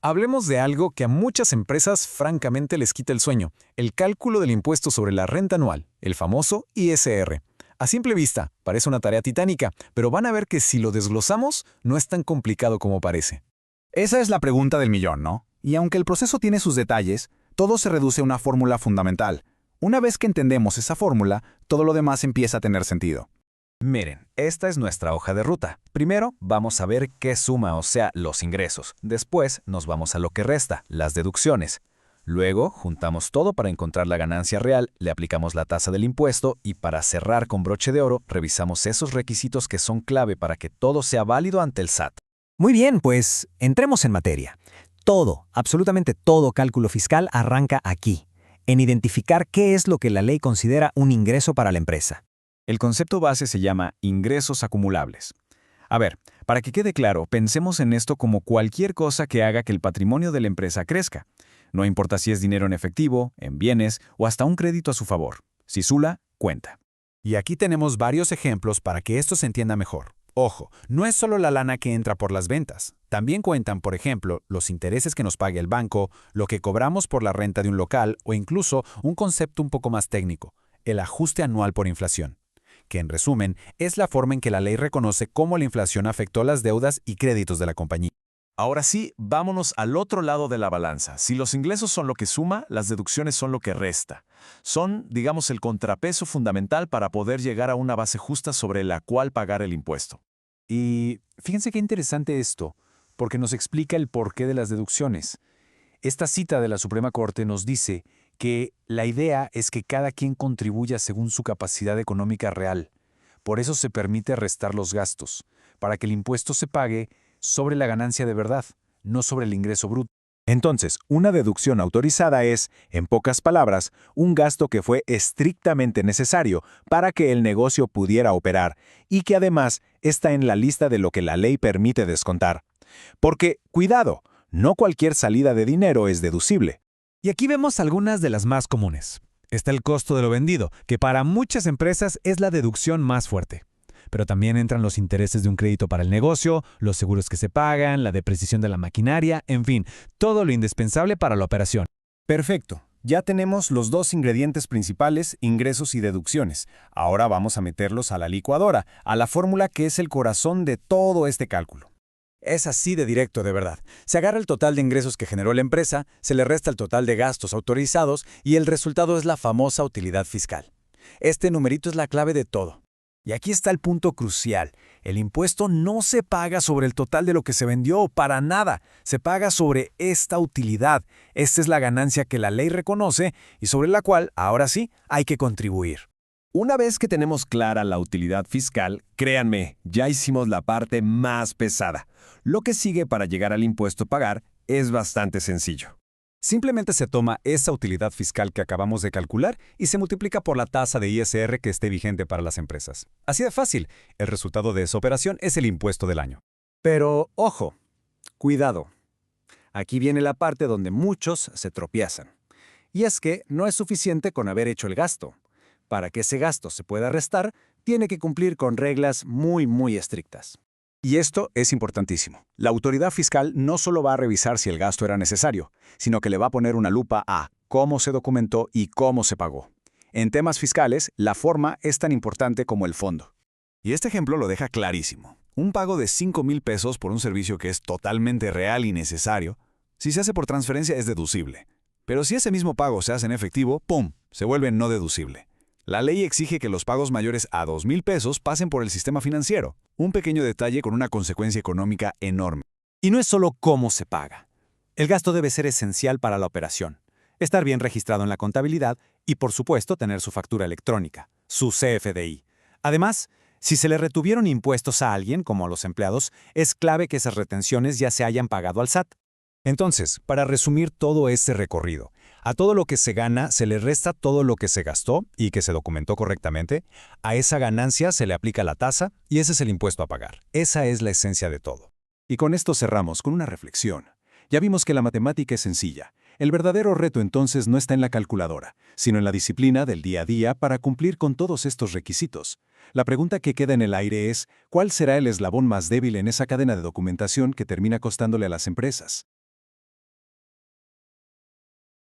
Hablemos de algo que a muchas empresas francamente les quita el sueño, el cálculo del impuesto sobre la renta anual, el famoso ISR. A simple vista, parece una tarea titánica, pero van a ver que si lo desglosamos, no es tan complicado como parece. Esa es la pregunta del millón, ¿no? Y aunque el proceso tiene sus detalles, todo se reduce a una fórmula fundamental. Una vez que entendemos esa fórmula, todo lo demás empieza a tener sentido. Miren, esta es nuestra hoja de ruta. Primero vamos a ver qué suma, o sea, los ingresos. Después nos vamos a lo que resta, las deducciones. Luego juntamos todo para encontrar la ganancia real, le aplicamos la tasa del impuesto y para cerrar con broche de oro, revisamos esos requisitos que son clave para que todo sea válido ante el SAT. Muy bien, pues entremos en materia. Todo, absolutamente todo cálculo fiscal arranca aquí, en identificar qué es lo que la ley considera un ingreso para la empresa. El concepto base se llama ingresos acumulables. A ver, para que quede claro, pensemos en esto como cualquier cosa que haga que el patrimonio de la empresa crezca. No importa si es dinero en efectivo, en bienes o hasta un crédito a su favor. Si sula, cuenta. Y aquí tenemos varios ejemplos para que esto se entienda mejor. Ojo, no es solo la lana que entra por las ventas. También cuentan, por ejemplo, los intereses que nos pague el banco, lo que cobramos por la renta de un local o incluso un concepto un poco más técnico, el ajuste anual por inflación, que en resumen es la forma en que la ley reconoce cómo la inflación afectó las deudas y créditos de la compañía. Ahora sí, vámonos al otro lado de la balanza. Si los ingresos son lo que suma, las deducciones son lo que resta. Son, digamos, el contrapeso fundamental para poder llegar a una base justa sobre la cual pagar el impuesto. Y fíjense qué interesante esto, porque nos explica el porqué de las deducciones. Esta cita de la Suprema Corte nos dice que la idea es que cada quien contribuya según su capacidad económica real. Por eso se permite restar los gastos, para que el impuesto se pague sobre la ganancia de verdad, no sobre el ingreso bruto. Entonces, una deducción autorizada es, en pocas palabras, un gasto que fue estrictamente necesario para que el negocio pudiera operar y que además está en la lista de lo que la ley permite descontar. Porque, cuidado, no cualquier salida de dinero es deducible. Y aquí vemos algunas de las más comunes. Está el costo de lo vendido, que para muchas empresas es la deducción más fuerte. Pero también entran los intereses de un crédito para el negocio, los seguros que se pagan, la depreciación de la maquinaria, en fin, todo lo indispensable para la operación. Perfecto. Ya tenemos los dos ingredientes principales, ingresos y deducciones. Ahora vamos a meterlos a la licuadora, a la fórmula que es el corazón de todo este cálculo. Es así de directo, de verdad. Se agarra el total de ingresos que generó la empresa, se le resta el total de gastos autorizados y el resultado es la famosa utilidad fiscal. Este numerito es la clave de todo. Y aquí está el punto crucial. El impuesto no se paga sobre el total de lo que se vendió, para nada. Se paga sobre esta utilidad. Esta es la ganancia que la ley reconoce y sobre la cual, ahora sí, hay que contribuir. Una vez que tenemos clara la utilidad fiscal, créanme, ya hicimos la parte más pesada. Lo que sigue para llegar al impuesto a pagar es bastante sencillo. Simplemente se toma esa utilidad fiscal que acabamos de calcular y se multiplica por la tasa de ISR que esté vigente para las empresas. Así de fácil, el resultado de esa operación es el impuesto del año. Pero, ojo, cuidado. Aquí viene la parte donde muchos se tropiezan. Y es que no es suficiente con haber hecho el gasto. Para que ese gasto se pueda restar, tiene que cumplir con reglas muy estrictas. Y esto es importantísimo. La autoridad fiscal no solo va a revisar si el gasto era necesario, sino que le va a poner una lupa a cómo se documentó y cómo se pagó. En temas fiscales, la forma es tan importante como el fondo. Y este ejemplo lo deja clarísimo. Un pago de 5,000 pesos por un servicio que es totalmente real y necesario, si se hace por transferencia es deducible. Pero si ese mismo pago se hace en efectivo, ¡pum!, se vuelve no deducible. La ley exige que los pagos mayores a 2,000 pesos pasen por el sistema financiero. Un pequeño detalle con una consecuencia económica enorme. Y no es solo cómo se paga. El gasto debe ser esencial para la operación. Estar bien registrado en la contabilidad y, por supuesto, tener su factura electrónica, su CFDI. Además, si se le retuvieron impuestos a alguien, como a los empleados, es clave que esas retenciones ya se hayan pagado al SAT. Entonces, para resumir todo este recorrido, a todo lo que se gana se le resta todo lo que se gastó y que se documentó correctamente, a esa ganancia se le aplica la tasa y ese es el impuesto a pagar. Esa es la esencia de todo. Y con esto cerramos con una reflexión. Ya vimos que la matemática es sencilla. El verdadero reto entonces no está en la calculadora, sino en la disciplina del día a día para cumplir con todos estos requisitos. La pregunta que queda en el aire es, ¿cuál será el eslabón más débil en esa cadena de documentación que termina costándole a las empresas?